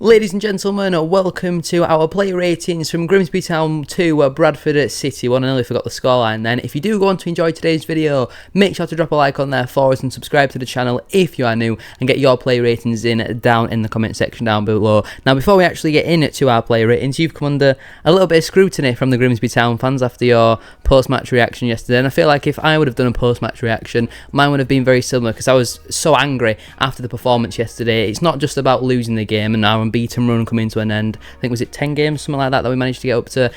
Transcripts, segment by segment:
Ladies and gentlemen, welcome to our player ratings from Grimsby Town to Bradford City. Well, I nearly forgot the scoreline then. If you do go on to enjoy today's video, make sure to drop a like on there for us and subscribe to the channel if you are new, and get your player ratings in down in the comment section down below. Now, before we actually get into our player ratings, you've come under a little bit of scrutiny from the Grimsby Town fans after your post-match reaction yesterday, and I feel like if I would have done a post-match reaction, mine would have been very similar, because I was so angry after the performance yesterday. It's not just about losing the game and our unbeaten run coming to an end. I think, was it 10 games, something like that we managed to get up to.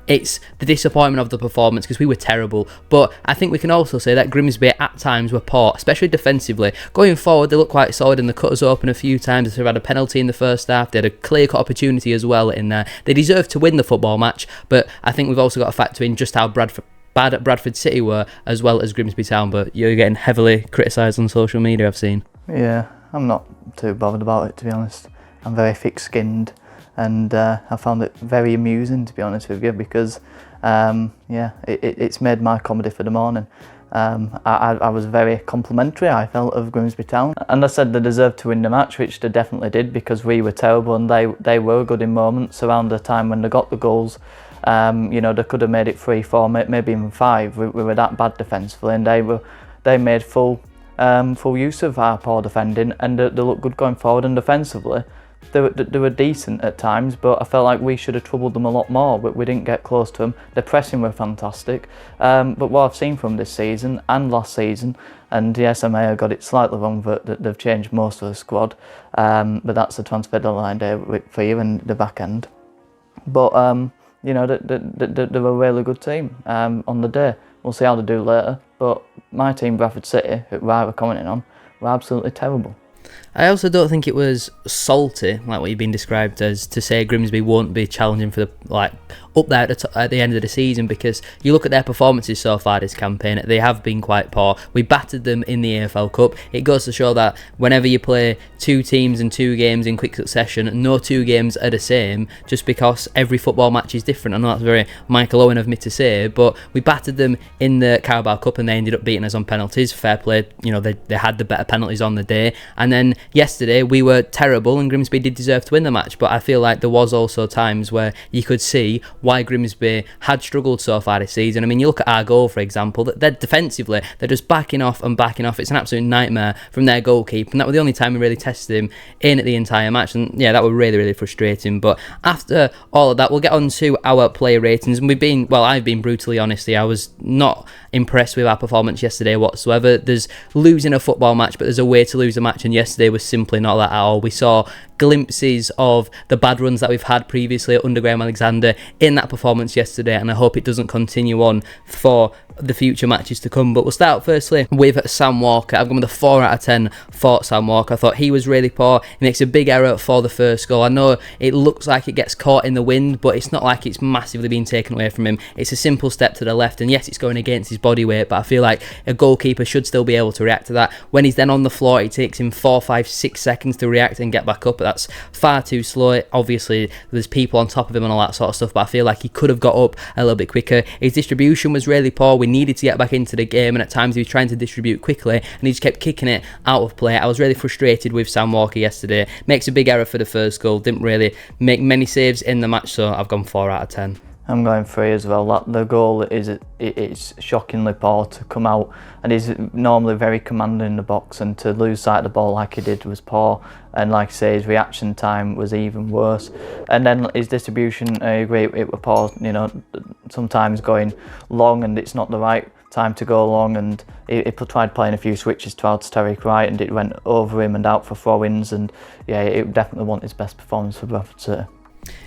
It's the disappointment of the performance, because we were terrible. But I think we can also say that Grimsby at times were poor, especially defensively. Going forward, they look quite solid, and they cut us open a few times. They've had a penalty in the first half. They had a clear-cut opportunity as well in there. They deserved to win the football match, but I think we've also got to factor in just how bad at Bradford City were, as well as Grimsby Town. But you're getting heavily criticised on social media, I've seen. Yeah, I'm not too bothered about it, to be honest. I'm very thick-skinned, and I found it very amusing, to be honest with you, because it's made my comedy for the morning. I was very complimentary, I felt, of Grimsby Town, and I said they deserved to win the match, which they definitely did, because we were terrible and they were good in moments around the time when they got the goals. They could have made it 3-4, maybe even 5. We were that bad defensively, and they made full use of our poor defending, and they looked good going forward. And defensively, they were decent at times, but I felt like we should have troubled them a lot more, but we didn't get close to them. The pressing were fantastic, but what I've seen from this season and last season, and yes, I may have got it slightly wrong, that they've changed most of the squad, but that's the transfer deadline day for you and the back end. But they're a really good team on the day. We'll see how they do later, but my team, Bradford City, who I were commenting on, were absolutely terrible. I also don't think it was salty, like what you've been described as, to say Grimsby won't be challenging for the up there at the end of the season, because you look at their performances so far this campaign, they have been quite poor. We battered them in the AFL Cup. It goes to show that whenever you play two teams and 2 games in quick succession, no 2 games are the same, just because every football match is different. I know that's very Michael Owen of me to say, but we battered them in the Carabao Cup and they ended up beating us on penalties. Fair play, they had the better penalties on the day. And then yesterday we were terrible, and Grimsby did deserve to win the match, but I feel like there was also times where you could see why Grimsby had struggled so far this season. I mean, you look at our goal, for example, that they're defensively, they're just backing off and backing off. It's an absolute nightmare from their goalkeeper, and that was the only time we really tested him in the entire match, and yeah, that was really, really frustrating. But after all of that, we'll get on to our player ratings, and I've been brutally honest here. I was not impressed with our performance yesterday whatsoever. There's losing a football match, but there's a way to lose a match, and yesterday was simply not that at all. We saw glimpses of the bad runs that we've had previously under Graham Alexander in that performance yesterday, and I hope it doesn't continue on for the future matches to come. But we'll start firstly with Sam Walker. I've gone with a 4 out of 10 for Sam Walker. I thought he was really poor. He makes a big error for the first goal. I know it looks like it gets caught in the wind, but it's not like it's massively being taken away from him. It's a simple step to the left, and yes, it's going against his body weight, but I feel like a goalkeeper should still be able to react to that. When he's then on the floor, it takes him 4, 5, 6 seconds to react and get back up, but that's far too slow. Obviously, there's people on top of him and all that sort of stuff, but I feel like he could have got up a little bit quicker. His distribution was really poor. We needed to get back into the game, and at times he was trying to distribute quickly, and he just kept kicking it out of play. I was really frustrated with Sam Walker yesterday. Makes a big error for the first goal. Didn't really make many saves in the match, so I've gone 4 out of 10. I'm going 3 as well. The goal it's shockingly poor to come out, and he's normally very commanding in the box, and to lose sight of the ball like he did was poor. And like I say, his reaction time was even worse. And then his distribution, I agree, it was poor. Sometimes going long, and it's not the right time to go long, and he tried playing a few switches towards Terrick Wright, and it went over him and out for throw-ins, and yeah, it definitely wasn't his best performance for Bradford City.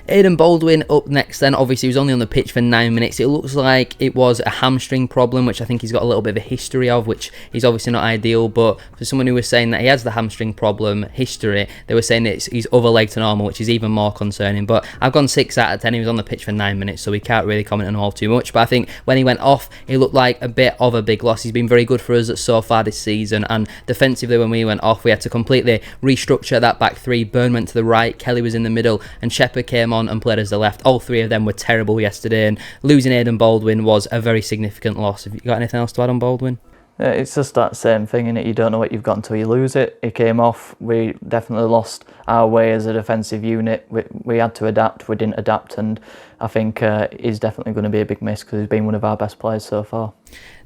Aidan Baldwin up next then. Obviously, he was only on the pitch for 9 minutes. It looks like it was a hamstring problem, which I think he's got a little bit of a history of, which is obviously not ideal. But for someone who was saying that he has the hamstring problem history, they were saying that he's other leg to normal, which is even more concerning. But I've gone 6 out of 10. He was on the pitch for 9 minutes, so we can't really comment on all too much. But I think when he went off, he looked like a bit of a big loss. He's been very good for us so far this season, and defensively when we went off, we had to completely restructure that back 3. Byrne went to the right, Kelly was in the middle, and Shepherd came on and played as the left. All 3 of them were terrible yesterday, and losing Aidan Baldwin was a very significant loss. Have you got anything else to add on Baldwin? Yeah, it's just that same thing, innit? You don't know what you've got until you lose it. He came off. We definitely lost our way as a defensive unit. We had to adapt. We didn't adapt, and I think he's definitely going to be a big miss because he's been one of our best players so far.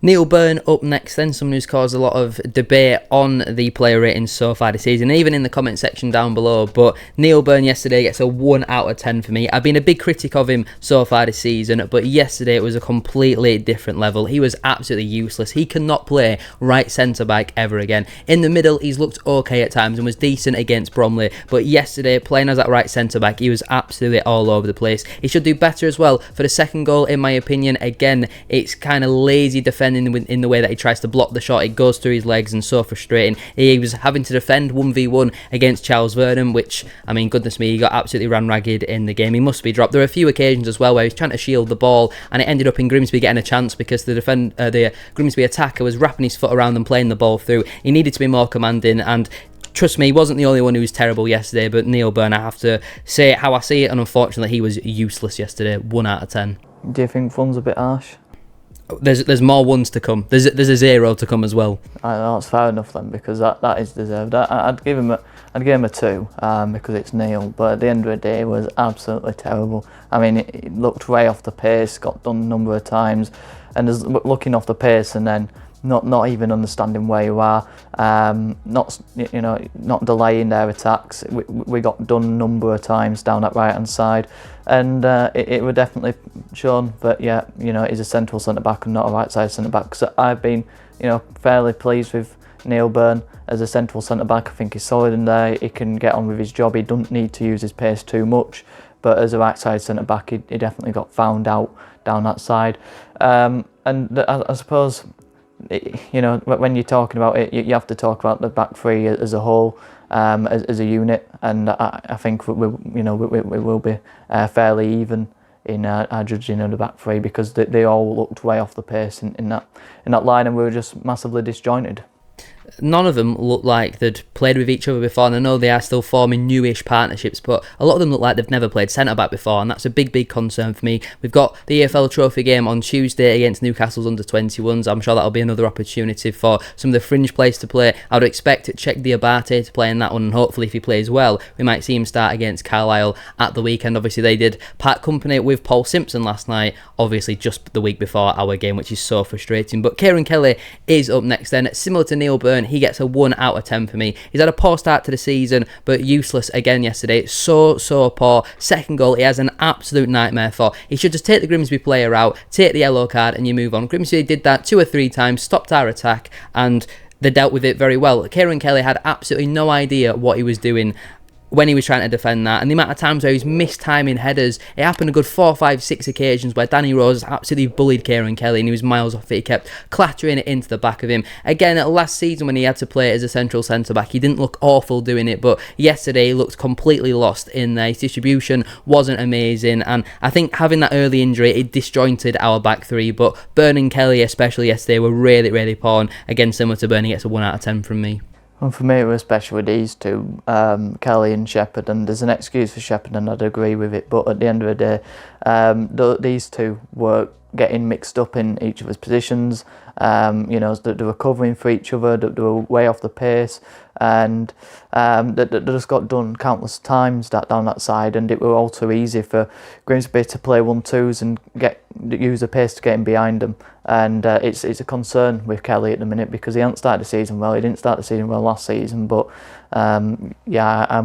Neil Byrne up next then, someone who's caused a lot of debate on the player ratings so far this season, even in the comment section down below. But Neil Byrne yesterday gets a 1 out of 10 for me. I've been a big critic of him so far this season, but yesterday it was a completely different level. He was absolutely useless. He cannot play right centre-back ever again. In the middle, he's looked okay at times and was decent against Bromley, but yesterday, playing as that right centre-back, he was absolutely all over the place. He should do better as well for the second goal, in my opinion. Again, it's kind of lazy defending in the way that he tries to block the shot. It goes through his legs and so frustrating. He was having to defend 1v1 against Charles Vernon, which, I mean, goodness me, he got absolutely ran ragged in the game. He must be dropped. There were a few occasions as well where he was trying to shield the ball, and it ended up in Grimsby getting a chance because the Grimsby attacker was wrapping his foot around and playing the ball through. He needed to be more commanding, and trust me, he wasn't the only one who was terrible yesterday, but Neil Byrne, I have to say it how I see it, and unfortunately he was useless yesterday. 1 out of 10. Do you think fun's a bit harsh? There's more ones to come. There's a 0 to come as well. That's fair enough then, because that is deserved. I'd give him a 2 because it's Neil, but at the end of the day, it was absolutely terrible. I mean, it looked way off the pace, got done a number of times, and looking off the pace and then not even understanding where you are, not delaying their attacks. We got done a number of times down that right hand side, and it was definitely shown that he's a central centre back and not a right side centre back. So I've been fairly pleased with Neil Byrne as a central centre back. I think he's solid in there. He can get on with his job. He doesn't need to use his pace too much. But as a right side centre back, he definitely got found out down that side. And I suppose, when you're talking about it, you have to talk about the back three as a whole, as a unit, and I think we will be fairly even in our judging of the back three, because they all looked way off the pace in that line, and we were just massively disjointed. None of them look like they'd played with each other before, and I know they are still forming newish partnerships, but a lot of them look like they've never played centre-back before, and that's a big concern for me. We've got the EFL Trophy game on Tuesday against Newcastle's under-21s. I'm sure that'll be another opportunity for some of the fringe players to play. I would expect Czech Diabate to play in that one, and hopefully if he plays well, we might see him start against Carlisle at the weekend. Obviously they did part company with Paul Simpson last night, obviously just the week before our game, which is so frustrating. But Kieran Kelly is up next then. Similar to Neil Byrne, he gets a 1 out of 10 for me. He's had a poor start to the season, but useless again yesterday. So poor. Second goal, he has an absolute nightmare for. He should just take the Grimsby player out, take the yellow card, and you move on. Grimsby did that 2 or 3 times, stopped our attack, and they dealt with it very well. Kieran Kelly had absolutely no idea what he was doing when he was trying to defend that, and the amount of times where he's missed timing headers. It happened a good 4, 5, 6 occasions where Danny Rose absolutely bullied Kieran Kelly, and he was miles off it. He kept clattering it into the back of him. Again, last season when he had to play as a central centre-back, he didn't look awful doing it, but yesterday he looked completely lost in there. His distribution wasn't amazing, and I think having that early injury, it disjointed our back three. But Byrne and Kelly, especially yesterday, were really poor, and again, similar to Byrne, he gets a 1 out of 10 from me. And for me, it was especially with these two, Kelly and Shepherd, and there's an excuse for Shepherd, and I'd agree with it, but at the end of the day, these two were getting mixed up in each other's positions. They were covering for each other, they were way off the pace, and they just got done countless times down that side, and it were all too easy for Grimsby to play 1-2s and use the pace to get in behind them. And it's a concern with Kelly at the minute, because he hasn't started the season well. He didn't start the season well last season, but I'm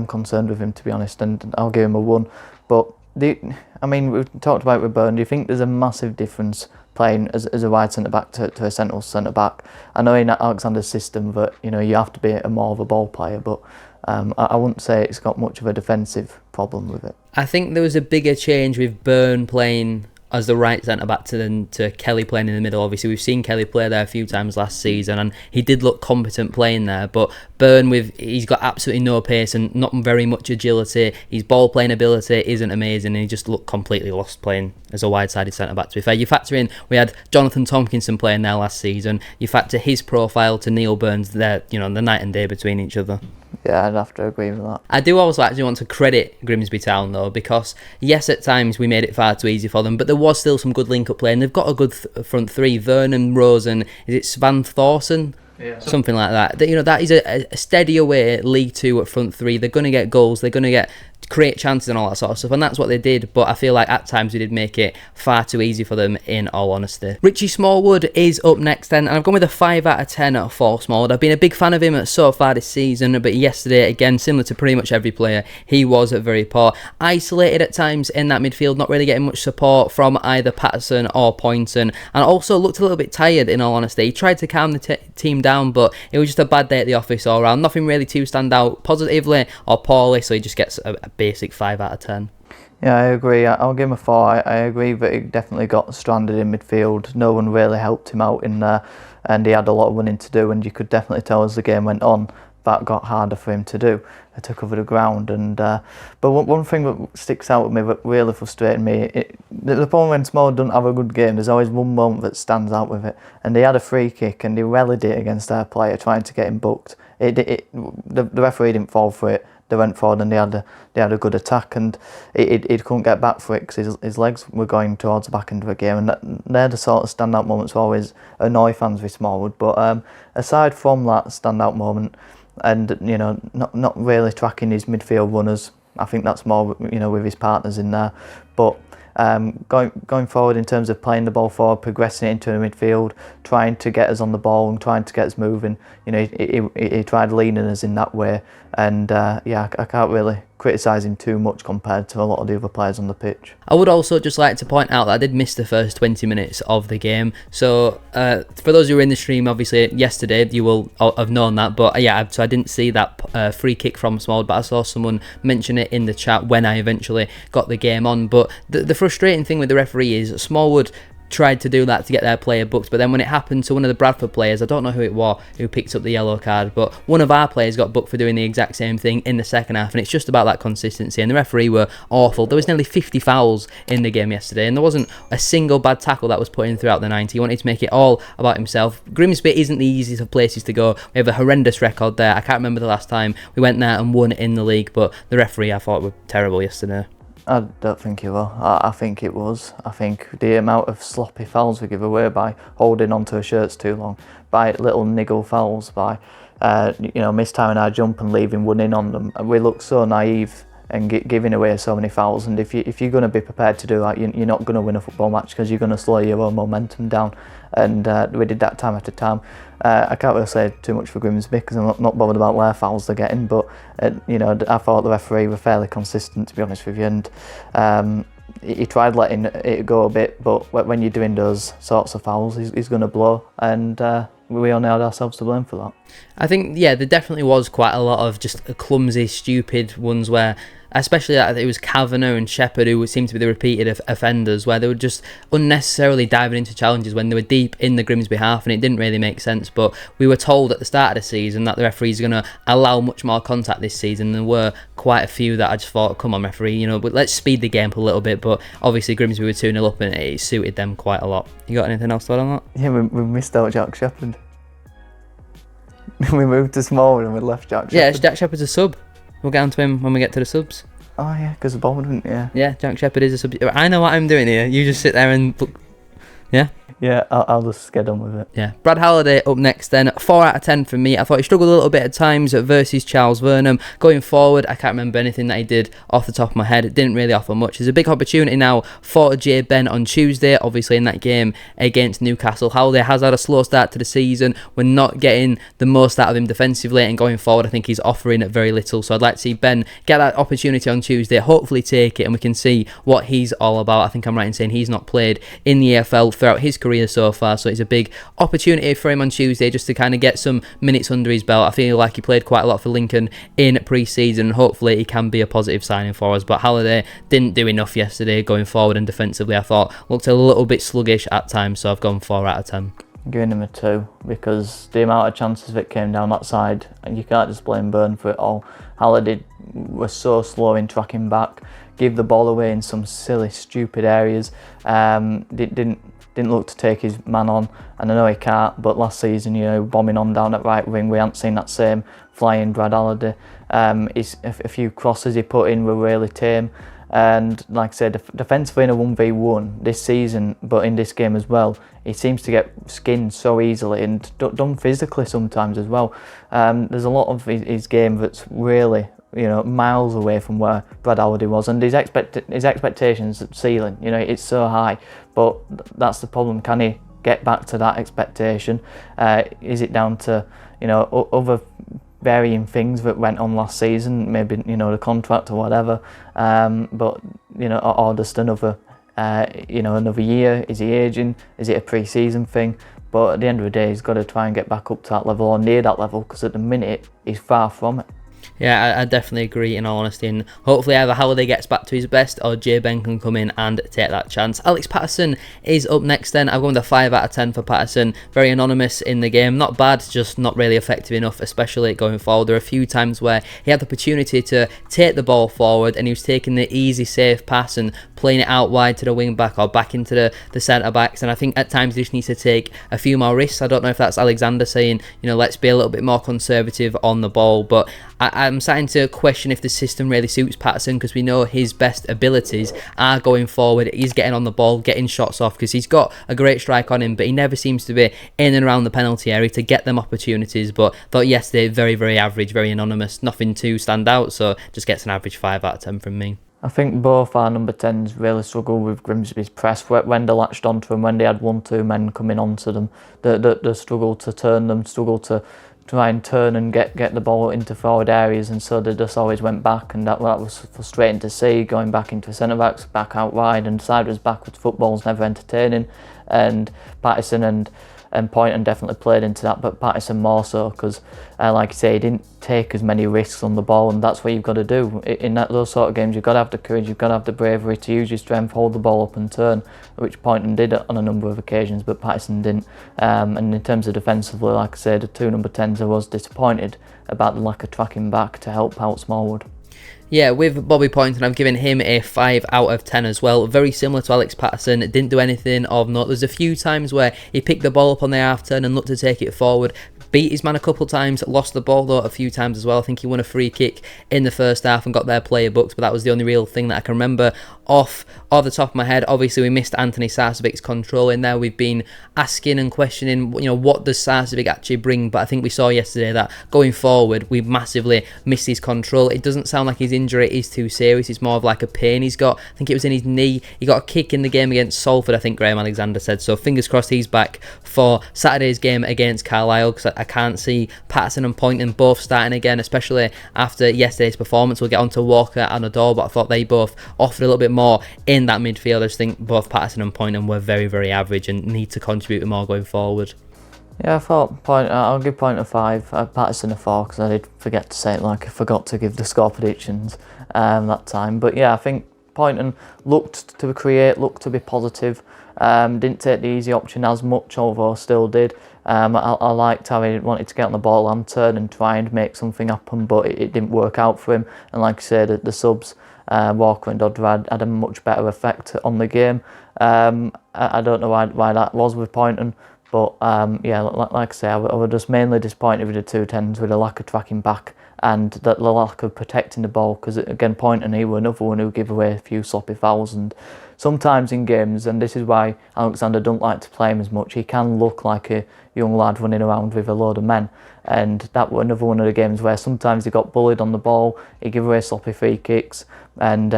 concerned with him, to be honest, and I'll give him a 1. But we've talked about it with Byrne. Do you think there's a massive difference playing as a wide centre-back to a central centre-back? I know in Alexander's system that you have to be more of a ball player, but I wouldn't say it's got much of a defensive problem with it. I think there was a bigger change with Byrne playing as the right centre-back to Kelly playing in the middle. Obviously, we've seen Kelly play there a few times last season, and he did look competent playing there, but Byrne, he's got absolutely no pace and not very much agility. His ball playing ability isn't amazing, and he just looked completely lost playing as a wide-sided centre-back, to be fair. You factor in, we had Jonathan Tompkinson playing there last season. You factor his profile to Neil Byrne's there, the night and day between each other. Yeah, I'd have to agree with that. I do also actually want to credit Grimsby Town, though, because, yes, at times we made it far too easy for them, but there was still some good link-up play, and they've got a good front three. Vernon, Rose, and is it Svan Thorson? Yeah. Something like that. That is a steady away League Two at front three. They're going to get goals. They're going to create chances and all that sort of stuff, and that's what they did. But I feel like at times we did make it far too easy for them, in all honesty. Richie Smallwood is up next then, and I've gone with a 5 out of 10 for Smallwood. I've been a big fan of him so far this season, but yesterday, again, similar to pretty much every player, he was very poor. Isolated at times in that midfield, not really getting much support from either Patterson or Poynton, and also looked a little bit tired, in all honesty. He tried to calm the team down, but it was just a bad day at the office all round. Nothing really to stand out positively or poorly, so he just gets a basic 5 out of 10. Yeah, I agree. I'll give him a 4. I agree that he definitely got stranded in midfield. No one really helped him out in there, and he had a lot of running to do, and you could definitely tell as the game went on that got harder for him to do, to cover the ground. And but one thing that sticks out with me, that really frustrated me, the problem when Smallwood doesn't have a good game, there's always one moment that stands out with it, and he had a free kick and he rallied it against their player trying to get him booked. The referee didn't fall for it. They went forward and they had a good attack, and he couldn't get back for it because his legs were going towards the back end of the game, and they're the sort of standout moments that always annoy fans with Smallwood. But aside from that standout moment, and not really tracking his midfield runners, I think that's more with his partners in there. But going forward in terms of playing the ball forward, progressing it into the midfield, trying to get us on the ball and trying to get us moving. He tried leaning us in that way, and I can't really criticise him too much compared to a lot of the other players on the pitch. I would also just like to point out that I did miss the first 20 minutes of the game. So for those who were in the stream, obviously yesterday, you will have known that. But so I didn't see that free kick from Smallwood, but I saw someone mention it in the chat when I eventually got the game on. But the frustrating thing with the referee is Smallwood tried to do that to get their player booked, but then when it happened to one of the Bradford players, I don't know who it was who picked up the yellow card, but one of our players got booked for doing the exact same thing in the second half, and it's just about that consistency, and the referee were awful. There was nearly 50 fouls in the game yesterday, and there wasn't a single bad tackle that was put in throughout the 90. He wanted to make it all about himself. Grimsby isn't the easiest of places to go. We have a horrendous record there. I can't remember the last time we went there and won in the league, but the referee I thought were terrible yesterday. I don't think he will. I think it was. I think the amount of sloppy fouls we give away by holding onto our shirts too long, by little niggle fouls, by mistiming our jump and leaving one in on them. We look so naive and giving away so many fouls. And if you're going to be prepared to do that, you're not going to win a football match because you're going to slow your own momentum down. And we did that time after time. I can't really say too much for Grimsby because I'm not bothered about where fouls they're getting, but I thought the referee were fairly consistent, to be honest with you, and he tried letting it go a bit, but when you're doing those sorts of fouls, he's going to blow, and we only had ourselves to blame for that. I think, there definitely was quite a lot of just clumsy, stupid ones where, especially that it was Kavanagh and Shepherd who seemed to be the repeated offenders, where they were just unnecessarily diving into challenges when they were deep in the Grimsby half, and it didn't really make sense. But we were told at the start of the season that the referees are going to allow much more contact this season. There were quite a few that I just thought, come on referee, but let's speed the game up a little bit. But obviously Grimsby were 2-0 up and it suited them quite a lot. You got anything else to add on that? Yeah, we missed out Jack Shepherd. We moved to Smallwood and we left Jack Shepherd. Yeah, Jack Shepherd's a sub. We'll get onto him when we get to the subs. Oh yeah, because the ball didn't, yeah. Yeah, Jack Shepherd is a sub. I know what I'm doing here. You just sit there and look. Yeah? Yeah, I'll just get on with it. Yeah. Brad Halliday up next then. 4 out of 10 from me. I thought he struggled a little bit at times versus Charles Vernham. Going forward, I can't remember anything that he did off the top of my head. It didn't really offer much. There's a big opportunity now for Jay Ben on Tuesday, obviously in that game against Newcastle. Halliday has had a slow start to the season. We're not getting the most out of him defensively, and going forward I think he's offering very little. So I'd like to see Ben get that opportunity on Tuesday, hopefully take it, and we can see what he's all about. I think I'm right in saying he's not played in the EFL throughout his career so far, so it's a big opportunity for him on Tuesday just to kind of get some minutes under his belt. I feel like he played quite a lot for Lincoln in pre-season, and hopefully he can be a positive signing for us. But Halliday didn't do enough yesterday going forward, and defensively I thought looked a little bit sluggish at times, so I've gone 4 out of 10. Giving him a 2, because the amount of chances that came down that side, and you can't just blame Byrne for it all. Halliday was so slow in tracking back, gave the ball away in some silly, stupid areas. Didn't look to take his man on, and I know he can't, but last season, bombing on down at right wing, we haven't seen that same flying Brad Halliday. A few crosses he put in were really tame. And like I said, defensively in a 1v1 this season, but in this game as well, he seems to get skinned so easily and done physically sometimes as well. There's a lot of his game that's really, miles away from where Brad Halliday was, and his expectations ceiling, it's so high. But that's the problem. Can he get back to that expectation? Is it down to other varying things that went on last season, maybe the contract or whatever, but or just another another year? Is he aging? Is it a pre-season thing? But at the end of the day, he's got to try and get back up to that level or near that level, because at the minute he's far from it. Yeah, I definitely agree, in all honesty, and hopefully either Halliday gets back to his best or Jay Ben can come in and take that chance. Alex Patterson is up next then. I've gone with a 5 out of 10 for Patterson. Very anonymous in the game. Not bad, just not really effective enough, especially going forward. There are a few times where he had the opportunity to take the ball forward and he was taking the easy, safe pass and playing it out wide to the wing back or back into the centre backs, and I think at times he just needs to take a few more risks. I don't know if that's Alexander saying, let's be a little bit more conservative on the ball, but I'm starting to question if the system really suits Patterson, because we know his best abilities are going forward. He's getting on the ball, getting shots off, because he's got a great strike on him, but he never seems to be in and around the penalty area to get them opportunities. But thought yesterday, very, very average, very anonymous, nothing to stand out, so just gets an average 5 out of 10 from me. I think both our number 10s really struggled with Grimsby's press. When they latched onto them, when they had 1-2 men coming onto them, they struggled to turn them, struggled to try and turn and get the ball into forward areas, and so they just always went back, and that was frustrating to see, going back into centre backs, back out wide, and sideways backwards football's never entertaining. And Patterson and Poynton definitely played into that, but Patterson more so, because like you say, he didn't take as many risks on the ball, and that's what you've got to do in those sort of games. You've got to have the courage, you've got to have the bravery to use your strength, hold the ball up and turn, which Poynton did on a number of occasions, but Patterson didn't. And in terms of defensively, like I said, the 2 number 10s, I was disappointed about the lack of tracking back to help out Smallwood. Yeah, with Bobby Poynton, I've given him a 5 out of 10 as well. Very similar to Alex Patterson, didn't do anything of note. There's a few times where he picked the ball up on the half turn and looked to take it forward. Beat his man a couple times, lost the ball though a few times as well. I think he won a free kick in the first half and got their player booked, but that was the only real thing that I can remember off the top of my head. Obviously, we missed Anthony Sarcevic's control in there. We've been asking and questioning, what does Sarcevic actually bring? But I think we saw yesterday that going forward, we massively missed his control. It doesn't sound like his injury is too serious. It's more of like a pain he's got. I think it was in his knee. He got a kick in the game against Salford, I think Graham Alexander said. So fingers crossed he's back for Saturday's game against Carlisle, because I can't see Patterson and Poynton both starting again, especially after yesterday's performance. We'll get on to Walker and Adore, but I thought they both offered a little bit more in that midfield. I just think both Patterson and Poynton were very, very average and need to contribute more going forward. Yeah, I thought I'll give Poynton a 5, Patterson a 4, because I did forget to say it, like I forgot to give the score predictions that time. But yeah, I think Poynton looked to create, looked to be positive, didn't take the easy option as much, although still did. I liked how he wanted to get on the ball and turn and try and make something happen, but it didn't work out for him. And like I said, the subs, Walker and Dodder had a much better effect on the game. I don't know why that was with Poynton, but yeah, like I say, I was just mainly disappointed with the 2 10s, with the lack of tracking back and the lack of protecting the ball, because again, Poynton, he was another one who gave away a few sloppy fouls, and sometimes in games, and this is why Alexander don't like to play him as much, he can look like a young lad running around with a load of men, and that was another one of the games where sometimes he got bullied on the ball, he gave away sloppy free kicks, and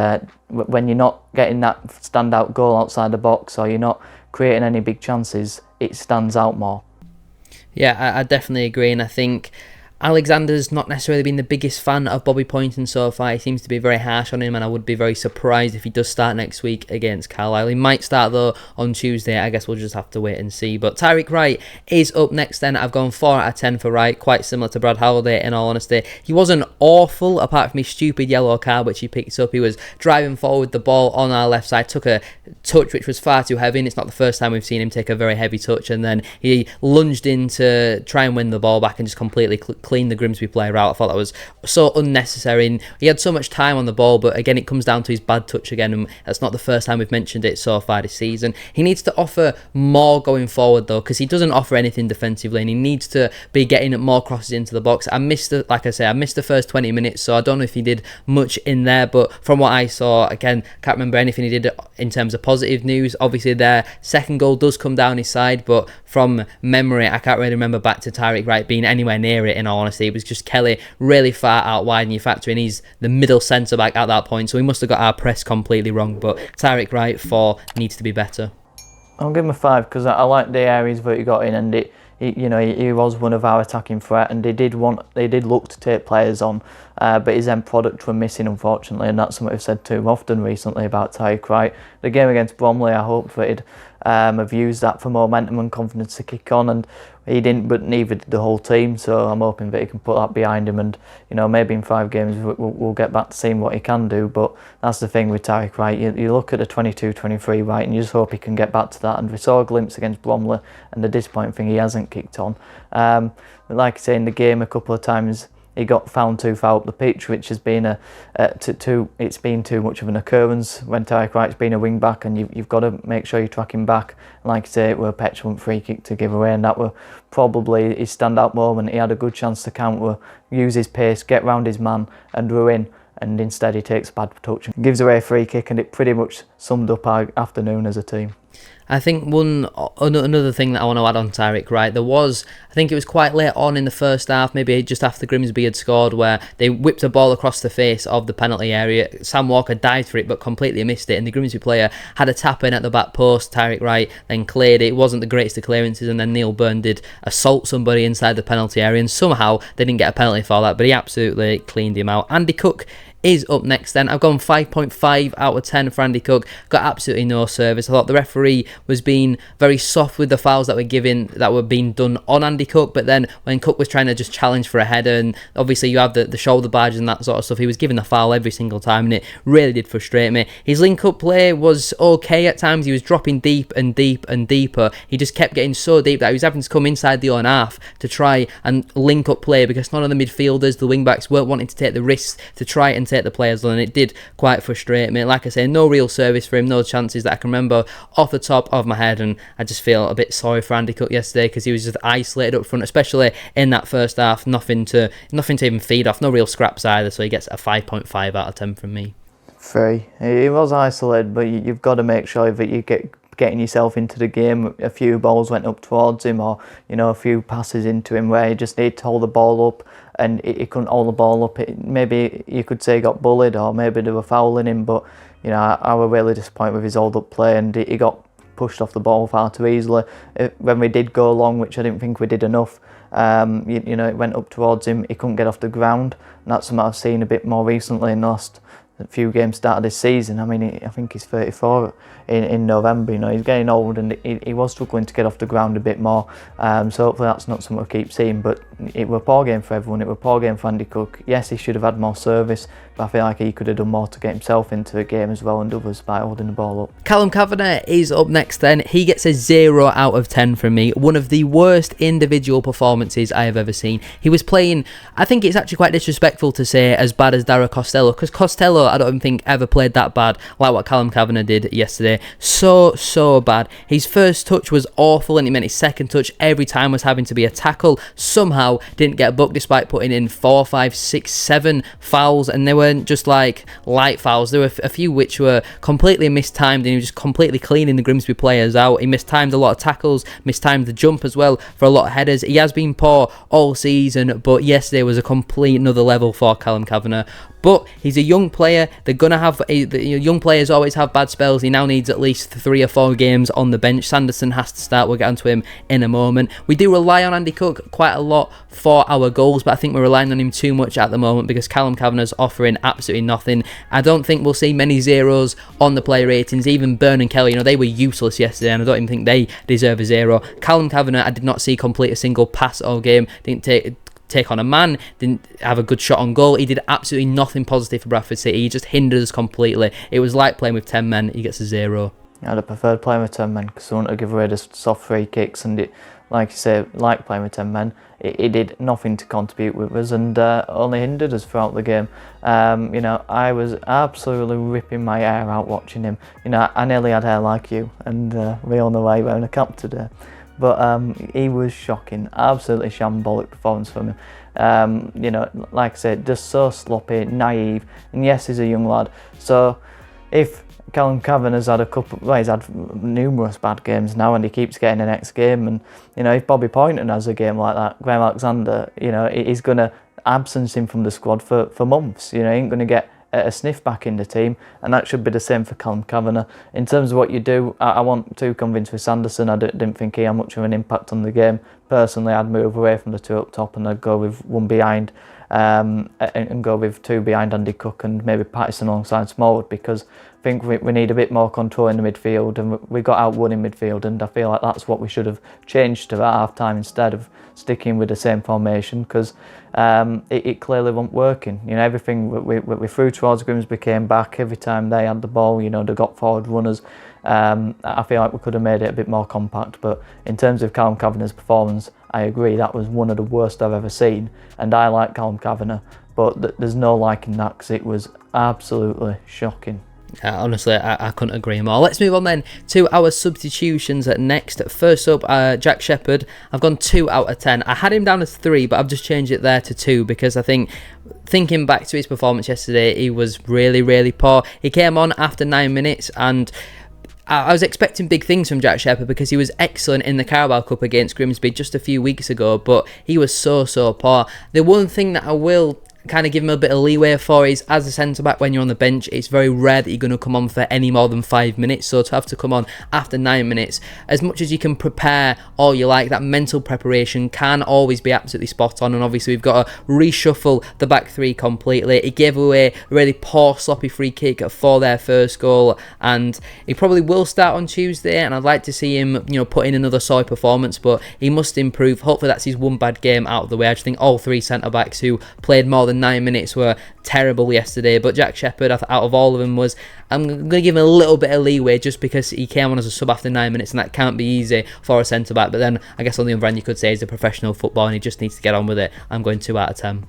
when you're not getting that standout goal outside the box, or you're not creating any big chances, it stands out more. Yeah, I definitely agree, and I think Alexander's not necessarily been the biggest fan of Bobby Poynton so far. He seems to be very harsh on him, and I would be very surprised if he does start next week against Carlisle. He might start though on Tuesday. I guess we'll just have to wait and see. But Tyreek Wright is up next then. I've gone 4 out of 10 for Wright, quite similar to Brad Halliday in all honesty. He wasn't awful apart from his stupid yellow card which he picked up. He was driving forward the ball on our left side, took a touch which was far too heavy, and it's not the first time we've seen him take a very heavy touch, and then he lunged in to try and win the ball back and just completely clean the Grimsby player out. I thought that was so unnecessary, and he had so much time on the ball, but again it comes down to his bad touch again, and that's not the first time we've mentioned it so far this season. He needs to offer more going forward though, because he doesn't offer anything defensively, and he needs to be getting more crosses into the box. I missed the first 20 minutes, so I don't know if he did much in there, but from what I saw, again, can't remember anything he did in terms of positive news. Obviously their second goal does come down his side, but from memory I can't really remember back to Tyreek Wright being anywhere near it, in all honesty. It was just Kelly really far out wide, and you factor in he's the middle centre back at that point, so he must have got our press completely wrong. But Tyreek Wright 4 needs to be better. I'll give him a 5 because I like the areas that he got in, and he was one of our attacking threat, and they did look to take players on, but his end product were missing, unfortunately, and that's something I've said to him often recently about Tyreek Wright. The game against Bromley, I hope that he'd have used that for momentum and confidence to kick on, and he didn't, but neither did the whole team, so I'm hoping that he can put that behind him, and maybe in 5 games we'll get back to seeing what he can do. But that's the thing with Tyreek Wright, you look at the 22-23 Wright and you just hope he can get back to that, and we saw a glimpse against Bromley, and the disappointing thing, he hasn't kicked on. Like I say, in the game a couple of times he got found too far up the pitch, which has been it's been too much of an occurrence when Tyreek Wright's been a wing back, and you've got to make sure you track him back. And like I say, it were a petulant free kick to give away, and that were probably his standout moment. He had a good chance to counter, use his pace, get round his man and ruin, and instead he takes a bad touch and gives away a free kick, and it pretty much summed up our afternoon as a team. I think another thing that I want to add on Tyreek Wright, I think it was quite late on in the first half, maybe just after Grimsby had scored, where they whipped a ball across the face of the penalty area. Sam Walker dived for it but completely missed it, and the Grimsby player had a tap in at the back post. Tyreek Wright then cleared it. It wasn't the greatest of clearances, and then Neil Byrne did assault somebody inside the penalty area, and somehow they didn't get a penalty for that, but he absolutely cleaned him out. Andy Cook is up next then. I've gone 5.5 out of 10 for Andy Cook. Got absolutely no service. I thought the referee was being very soft with the fouls that were being done on Andy Cook, but then when Cook was trying to just challenge for a header, and obviously you have the shoulder badges and that sort of stuff, he was given the foul every single time, and it really did frustrate me. His link-up play was okay at times. He was dropping deep and deep and deeper. He just kept getting so deep that he was having to come inside the own half to try and link up play, because none of the midfielders, the wing-backs, weren't wanting to take the risks to try and take the players on, and it did quite frustrate me. Like I say, no real service for him, no chances that I can remember off the top of my head, and I just feel a bit sorry for Andy Cook yesterday, because he was just isolated up front, especially in that first half. Nothing to even feed off, no real scraps either, so he gets a 5.5 out of 10 from me. 3. He was isolated, but you've got to make sure that you getting yourself into the game. A few balls went up towards him, or a few passes into him where he just needed to hold the ball up, and he couldn't hold the ball up. Maybe you could say he got bullied, or maybe they were fouling him, but I was really disappointed with his hold up play, and he got pushed off the ball far too easily. When we did go long, which I didn't think we did enough, it went up towards him, he couldn't get off the ground, and that's something I've seen a bit more recently in the last few games started this season. I mean, I think he's 34 in November. He's getting old, and he was struggling to get off the ground a bit more. So hopefully that's not something we'll keep seeing. But it was a poor game for everyone. It was a poor game for Andy Cook. Yes, he should have had more service, but I feel like he could have done more to get himself into the game as well, and others by holding the ball up. Callum Kavanagh is up next then. He gets a 0 out of 10 from me. One of the worst individual performances I have ever seen. He was playing, I think it's actually quite disrespectful to say as bad as Dara Costello, because Costello I don't think ever played that bad like what Callum Kavanagh did yesterday. So bad. His first touch was awful, and it meant his second touch every time was having to be a tackle. Somehow didn't get booked despite putting in 4, 5, 6, 7 fouls, and they weren't just like light fouls. There were a few which were completely mistimed, and he was just completely cleaning the Grimsby players out. He mistimed a lot of tackles, mistimed the jump as well for a lot of headers. He has been poor all season, but yesterday was a complete another level for Callum Kavanagh. But he's a young player. They're going to have... young players always have bad spells. He now needs at least 3 or 4 games on the bench. Sanderson has to start. We'll get onto him in a moment. We do rely on Andy Cook quite a lot for our goals, but I think we're relying on him too much at the moment because Callum Kavanagh's offering absolutely nothing. I don't think we'll see many zeros on the player ratings. Even Byrne and Kelly, they were useless yesterday, and I don't even think they deserve a 0. Callum Kavanagh, I did not see complete a single pass all game. Didn't take on a man, didn't have a good shot on goal. He did absolutely nothing positive for Bradford City. He just hindered us completely. It was like playing with 10 men. He gets a 0. I'd have preferred playing with 10 men because I want to give away the soft free kicks, and it, like you say, like playing with 10 men, it did nothing to contribute with us and only hindered us throughout the game. I was absolutely ripping my hair out watching him. I nearly had hair like you, and we all know why you're wearing a cap today. But he was shocking, absolutely shambolic performance from him. Like I said, just so sloppy, naive, and yes, he's a young lad. So if Callum Kavanagh's had he's had numerous bad games now, and he keeps getting the next game. And if Bobby Poynton has a game like that, Graham Alexander, he's going to absence him from the squad for months. He ain't going to get a sniff back in the team, and that should be the same for Callum Kavanagh. In terms of what you do, I want to convince with Sanderson. I didn't think he had much of an impact on the game. Personally, I'd move away from the 2 up top and I'd go with 1 behind, and go with 2 behind Andy Cook and maybe Patterson alongside Smallwood, because I think we need a bit more control in the midfield, and we got outwon in midfield, and I feel like that's what we should have changed to at half time instead of sticking with the same formation, because it clearly wasn't working. Everything we threw towards Grimsby came back every time they had the ball. They got forward runners. I feel like we could have made it a bit more compact, but in terms of Callum Kavanagh's performance, I agree that was one of the worst I've ever seen, and I like Callum Kavanagh, but there's no liking that because it was absolutely shocking. Honestly, I couldn't agree more. Let's move on then to our substitutions next. First up, Jack Shepherd. I've gone 2 out of 10. I had him down as 3, but I've just changed it there to 2 because I think, thinking back to his performance yesterday, he was really, really poor. He came on after 9 minutes, and I was expecting big things from Jack Shepherd because he was excellent in the Carabao Cup against Grimsby just a few weeks ago, but he was so poor. The one thing that I will kind of give him a bit of leeway for is, as a centre-back, when you're on the bench, it's very rare that you're going to come on for any more than 5 minutes. So to have to come on after 9 minutes, as much as you can prepare all you like, that mental preparation can always be absolutely spot on. And obviously we've got to reshuffle the back 3 completely. He gave away a really poor sloppy free kick for their first goal, and he probably will start on Tuesday, and I'd like to see him put in another solid performance, but he must improve. Hopefully that's his one bad game out of the way. I just think all 3 centre-backs who played more than 9 minutes were terrible yesterday, but Jack Shepherd, out of all of them, I'm going to give him a little bit of leeway just because he came on as a sub after 9 minutes, and that can't be easy for a centre-back. But then I guess on the other hand, you could say he's a professional footballer and he just needs to get on with it. I'm going 2 out of 10.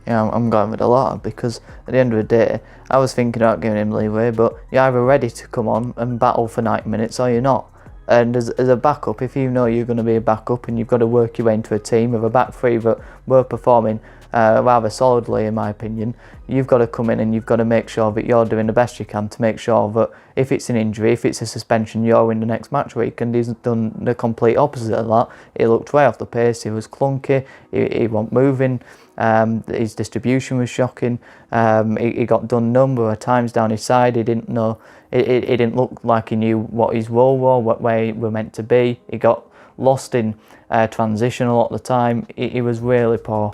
Yeah, I'm going with a lot, because at the end of the day, I was thinking about giving him leeway, but you're either ready to come on and battle for 90 minutes or you're not. And as a backup, if you know you're going to be a backup and you've got to work your way into a team with a back 3 that were performing rather solidly, in my opinion, you've got to come in and you've got to make sure that you're doing the best you can to make sure that if it's an injury, if it's a suspension, you're in the next match week. And he's done the complete opposite of that. He looked way off the pace, he was clunky, he wasn't moving, his distribution was shocking, he got done a number of times down his side. He didn't know, it didn't look like he knew what his role was, what way he were meant to be. He got lost in transition a lot of the time. He was really poor.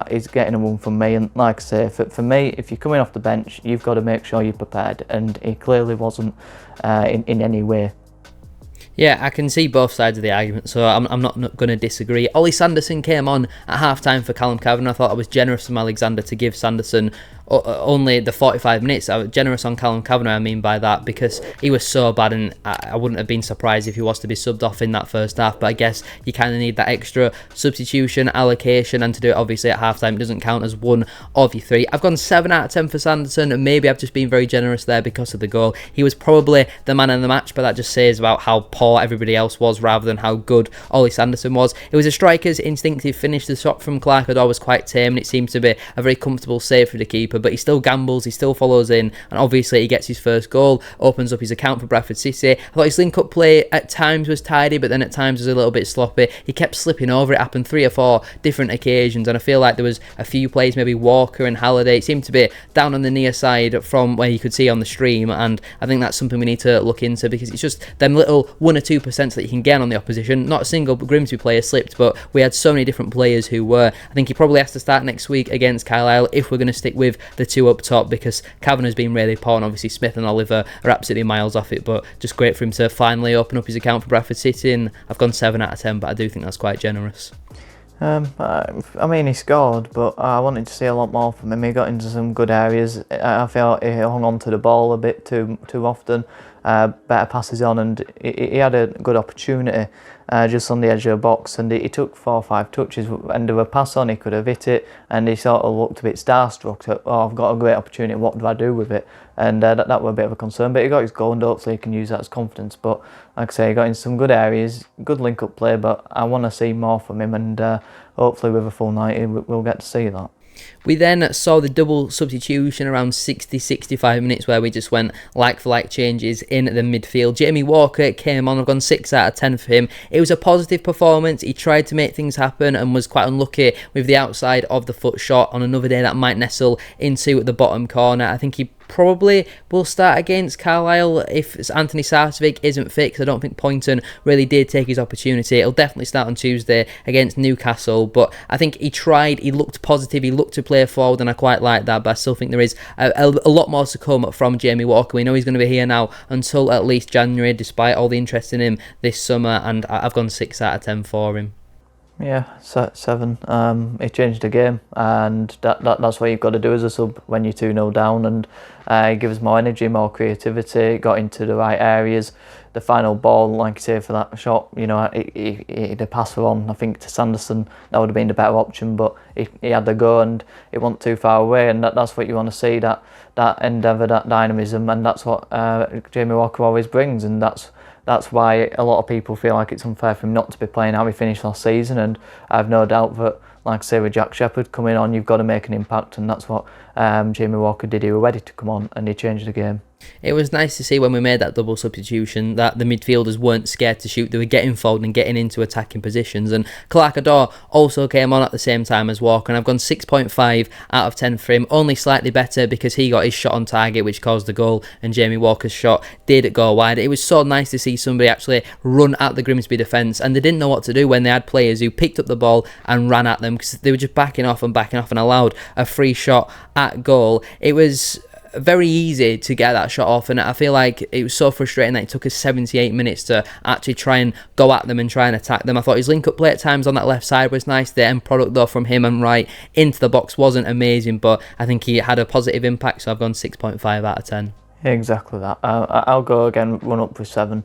He's getting a 1 from me, and like I say, for me, if you're coming off the bench, you've got to make sure you're prepared, and he clearly wasn't in any way. Yeah, I can see both sides of the argument, so I'm not going to disagree. Ollie Sanderson came on at half-time for Callum Kavanagh. I thought I was generous from Alexander to give Sanderson only the 45 minutes. I was generous on Callum Kavanagh, I mean by that, because he was so bad, and I wouldn't have been surprised if he was to be subbed off in that first half. But I guess you kind of need that extra substitution allocation, and to do it obviously at half-time doesn't count as one of your 3. I've gone 7 out of 10 for Sanderson, and maybe I've just been very generous there because of the goal. He was probably the man of the match, but that just says about how poor everybody else was rather than how good Ollie Sanderson was. It was a striker's instinctive finish. The shot from Clark Ador was quite tame, and it seemed to be a very comfortable save for the keeper. keeper, but he still gambles, he still follows in, and obviously he gets his first goal, opens up his account for Bradford City. I thought his link-up play at times was tidy, but then at times was a little bit sloppy. He kept slipping over. It happened 3 or 4 different occasions, and I feel like there was a few plays, maybe Walker and Halliday, it seemed to be down on the near side from where you could see on the stream, and I think that's something we need to look into, because it's just them little 1 or 2% that you can get on the opposition. Not a single Grimsby player slipped, but we had so many different players who were. I think he probably has to start next week against Carlisle if we're going to stick with the 2 up top, because Kavanagh's been really poor, and obviously Smith and Oliver are absolutely miles off it, but just great for him to finally open up his account for Bradford City, and I've gone 7 out of 10, but I do think that's quite generous. I mean, he scored, but I wanted to see a lot more from him. He got into some good areas. I felt he hung on to the ball a bit too often. Better passes on, and he had a good opportunity just on the edge of the box, and he took 4 or 5 touches, and there were a pass on, he could have hit it, and he sort of looked a bit starstruck. Oh, I've got a great opportunity, what do I do with it? And that was a bit of a concern, but he got his goal, and hopefully he can use that as confidence. But like I say, he got in some good areas, good link-up play, but I want to see more from him, and hopefully with a full 90 we'll get to see that. We then saw the double substitution around 60-65 minutes, where we just went like-for-like changes in the midfield. Jamie Walker came on. I've gone 6 out of 10 for him. It was a positive performance. He tried to make things happen and was quite unlucky with the outside of the foot shot on another day that might nestle into the bottom corner. I think he probably will start against Carlisle if Anthony Sarcevic isn't fit, because I don't think Poynton really did take his opportunity. He'll definitely start on Tuesday against Newcastle, but I think he tried, he looked positive, he looked to play forward, and I quite like that, but I still think there is a lot more to come from Jamie Walker. We know he's going to be here now until at least January, despite all the interest in him this summer, and I've gone 6 out of 10 for him. Yeah, 7. He changed the game, and that's what you've got to do as a sub when you're 2-0 down, and he gives more energy, more creativity, got into the right areas. The final ball, like you say, for that shot, you know, the pass were on, I think, to Sanderson. That would have been the better option, but he had the go, and it wasn't too far away, and that's what you want to see, that endeavour, that dynamism, and that's what Jamie Walker always brings, and that's why a lot of people feel like it's unfair for him not to be playing how he finished last season, and I have no doubt that, like I say, with Jack Shepherd coming on, you've got to make an impact, and that's what Jamie Walker did. He was ready to come on, and he changed the game. It was nice to see when we made that double substitution that the midfielders weren't scared to shoot. They were getting forward and getting into attacking positions. And Clark Adore also came on at the same time as Walker, and I've gone 6.5 out of 10 for him. Only slightly better because he got his shot on target, which caused the goal, and Jamie Walker's shot did go wide. It was so nice to see somebody actually run at the Grimsby defence, and they didn't know what to do when they had players who picked up the ball and ran at them, because they were just backing off and allowed a free shot at goal. It was very easy to get that shot off, and I feel like it was so frustrating that it took us 78 minutes to actually try and go at them and try and attack them. I thought his link-up play at times on that left side was nice. The end product though from him and right into the box wasn't amazing, but I think he had a positive impact, so I've gone 6.5 out of 10. Yeah, exactly that. I'll go again, run up with 7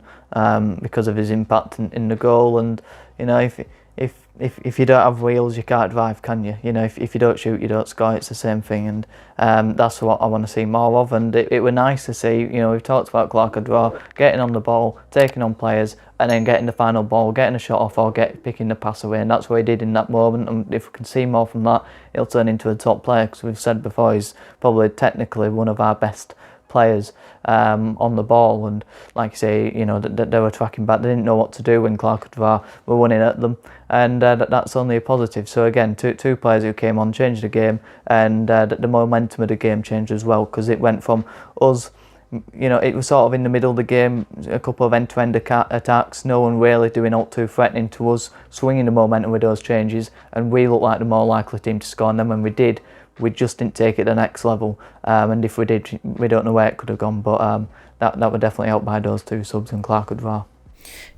because of his impact in the goal, and you know, if you don't have wheels, you can't drive, can you? You know, if you don't shoot, you don't score. It's the same thing, and that's what I want to see more of. And it were nice to see. You know, we've talked about Clark Adore getting on the ball, taking on players, and then getting the final ball, getting a shot off, or picking the pass away. And that's what he did in that moment. And if we can see more from that, he'll turn into a top player. Because we've said before, he's probably technically one of our best players on the ball, and like you say, you know, they were tracking back. They didn't know what to do when Clark Adore were running at them, and that's only a positive. So again, two players who came on, changed the game, and the momentum of the game changed as well, because it went from us, you know, it was sort of in the middle of the game, a couple of end-to-end attacks, no one really doing out too threatening to us, swinging the momentum with those changes, and we looked like the more likely team to score. And then when we did, we just didn't take it to the next level, and if we did, we don't know where it could have gone, but that would definitely help by those 2 subs and Clark Adore.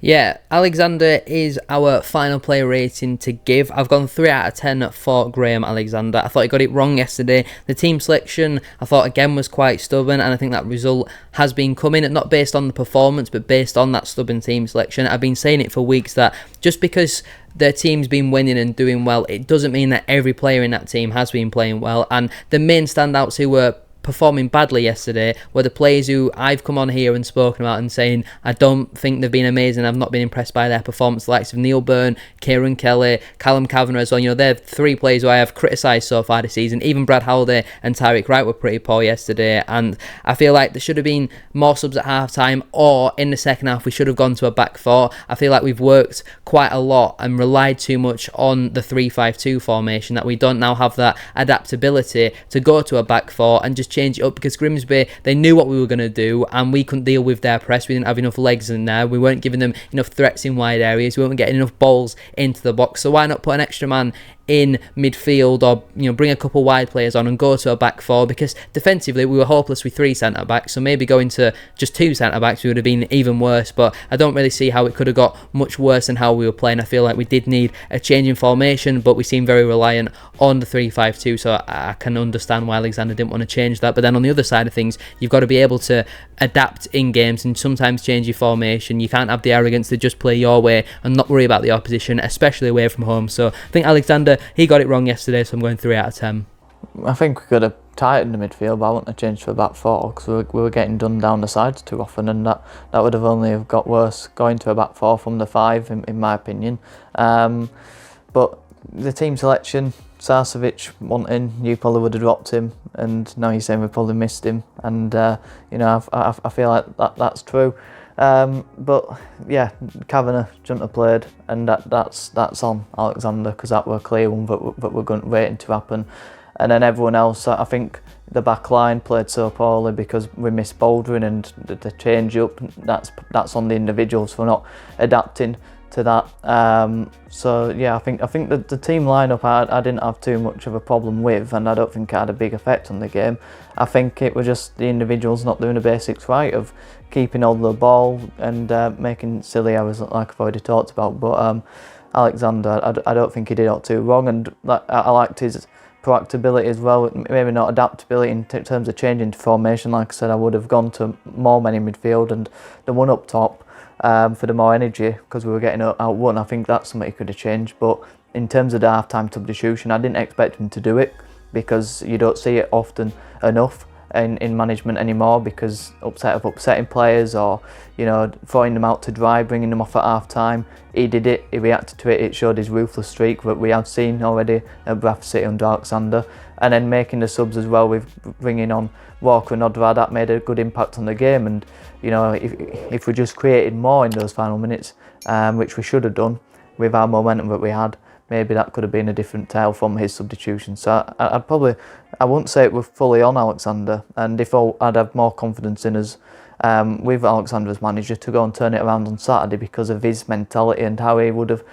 Yeah, Alexander is our final player rating to give. I've gone 3 out of 10 for Graham Alexander. I thought he got it wrong yesterday. The team selection, I thought again, was quite stubborn, and I think that result has been coming, not based on the performance, but based on that stubborn team selection. I've been saying it for weeks that just because their team's been winning and doing well, it doesn't mean that every player in that team has been playing well, and the main standouts who were performing badly yesterday were the players who I've come on here and spoken about and saying I don't think they've been amazing. I've not been impressed by their performance. The likes of Neil Byrne, Kieran Kelly, Callum Kavanagh as well. You know, they're three players who I have criticised so far this season. Even Brad Halliday and Tyreek Wright were pretty poor yesterday, and I feel like there should have been more subs at half time, or in the second half we should have gone to a back four. I feel like we've worked quite a lot and relied too much on the 3-5-2 formation, that we don't now have that adaptability to go to a back four and just change it up, because Grimsby, they knew what we were going to do and we couldn't deal with their press. We didn't have enough legs in there, we weren't giving them enough threats in wide areas, we weren't getting enough balls into the box. So why not put an extra man in midfield, or bring a couple wide players on and go to a back four? Because defensively we were hopeless with 3 centre backs, so maybe going to just 2 centre backs would have been even worse. But I don't really see how it could have got much worse than how we were playing. I feel like we did need a change in formation, but we seem very reliant on the 3-5-2, so I can understand why Alexander didn't want to change that. But then on the other side of things, you've got to be able to adapt in games and sometimes change your formation. You can't have the arrogance to just play your way and not worry about the opposition, especially away from home. So I think Alexander, he got it wrong yesterday, so I'm going 3 out of 10. I think we could have tightened the midfield, but I wouldn't have changed to a back four, because we were getting done down the sides too often, and that would have only have got worse going to a back four from the 5, in my opinion. But the team selection, Sarcevic wanting, you probably would have dropped him, and now you're saying we probably missed him, and I feel like that's true. But yeah, Kavanagh shouldn't have played, and that's on Alexander, because that were a clear one that we're waiting to happen. And then everyone else, I think the back line played so poorly because we missed Bouldering, and the change up, that's on the individuals for not adapting to that. So yeah, I think that the team lineup I didn't have too much of a problem with, and I don't think it had a big effect on the game. I think it was just the individuals not doing the basics right, of keeping hold of the ball and making silly errors, like I've already talked about. But Alexander, I don't think he did it too wrong, and I liked his proactability as well. Maybe not adaptability in terms of changing to formation. Like I said, I would have gone to more men in midfield and the one up top for the more energy, because we were getting out one. I think that's something he could have changed. But in terms of the half-time substitution, I didn't expect him to do it, because you don't see it often enough in management anymore, because upsetting players, or throwing them out to dry, bringing them off at half time. He did it, he reacted to it, it showed his ruthless streak that we have seen already at Bradford City under Alexander. And then making the subs as well, with bringing on Walker and Odvar, that made a good impact on the game. And if we just created more in those final minutes, which we should have done with our momentum that we had, maybe that could have been a different tale from his substitution. So I wouldn't say it was fully on Alexander, and if I'd have more confidence in us with Alexander as manager to go and turn it around on Saturday, because of his mentality and how he would have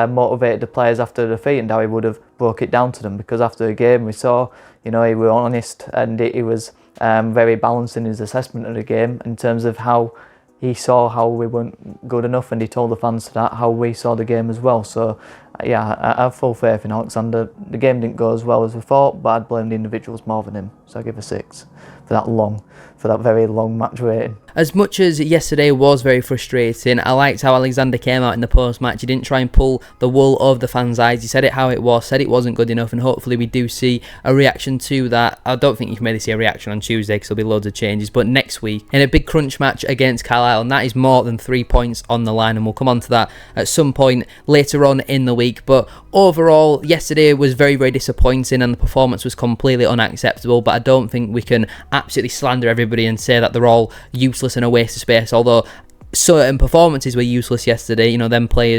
motivated the players after the defeat, and how he would have broke it down to them. Because after the game we saw, he was honest, and he was very balanced in his assessment of the game, in terms of how he saw how we weren't good enough, and he told the fans that how we saw the game as well. So yeah, I have full faith in Alexander. The game didn't go as well as we thought, but I'd blame the individuals more than him. So I give a 6 for that very long match waiting. As much as yesterday was very frustrating, I liked how Alexander came out in the post-match. He didn't try and pull the wool over the fans' eyes. He said it how it was, said it wasn't good enough, and hopefully we do see a reaction to that. I don't think you can really see a reaction on Tuesday, because there'll be loads of changes, but next week in a big crunch match against Carlisle, and that is more than 3 points on the line, and we'll come on to that at some point later on in the week. But overall, yesterday was very, very disappointing, and the performance was completely unacceptable. But I don't think we can absolutely slander everybody and say that they're all useless and a waste of space, although certain performances were useless yesterday.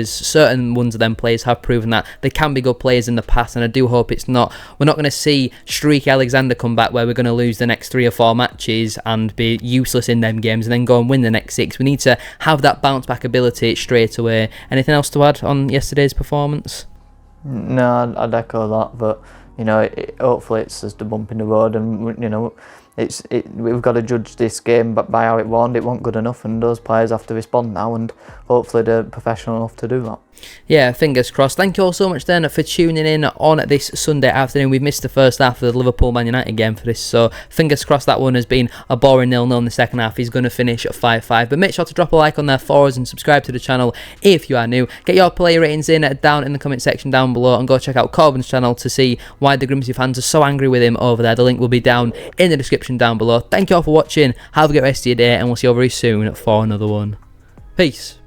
Certain ones of them players have proven that they can be good players in the past, and I do hope we're not going to see streaky Alexander come back, where we're going to lose the next 3 or 4 matches and be useless in them games and then go and win the next 6. We need to have that bounce back ability straight away. Anything else to add on yesterday's performance? No, I'd echo that, but hopefully it's just a bump in the road, and we've got to judge this game by how it won. It wasn't good enough, and those players have to respond now, and hopefully they're professional enough to do that. Yeah, fingers crossed. Thank you all so much then for tuning in on this Sunday afternoon. We've missed the first half of the Liverpool-Man United game for this, so fingers crossed that one has been a boring 0-0 in the second half. He's going to finish at 5-5, but make sure to drop a like on there for us and subscribe to the channel if you are new. Get your player ratings in down in the comment section down below, and go check out Korban's channel to see why the Grimsby fans are so angry with him over there. The link will be down in the description description down below. Thank you all for watching. Have a great rest of your day, and we'll see you all very soon for another one. Peace.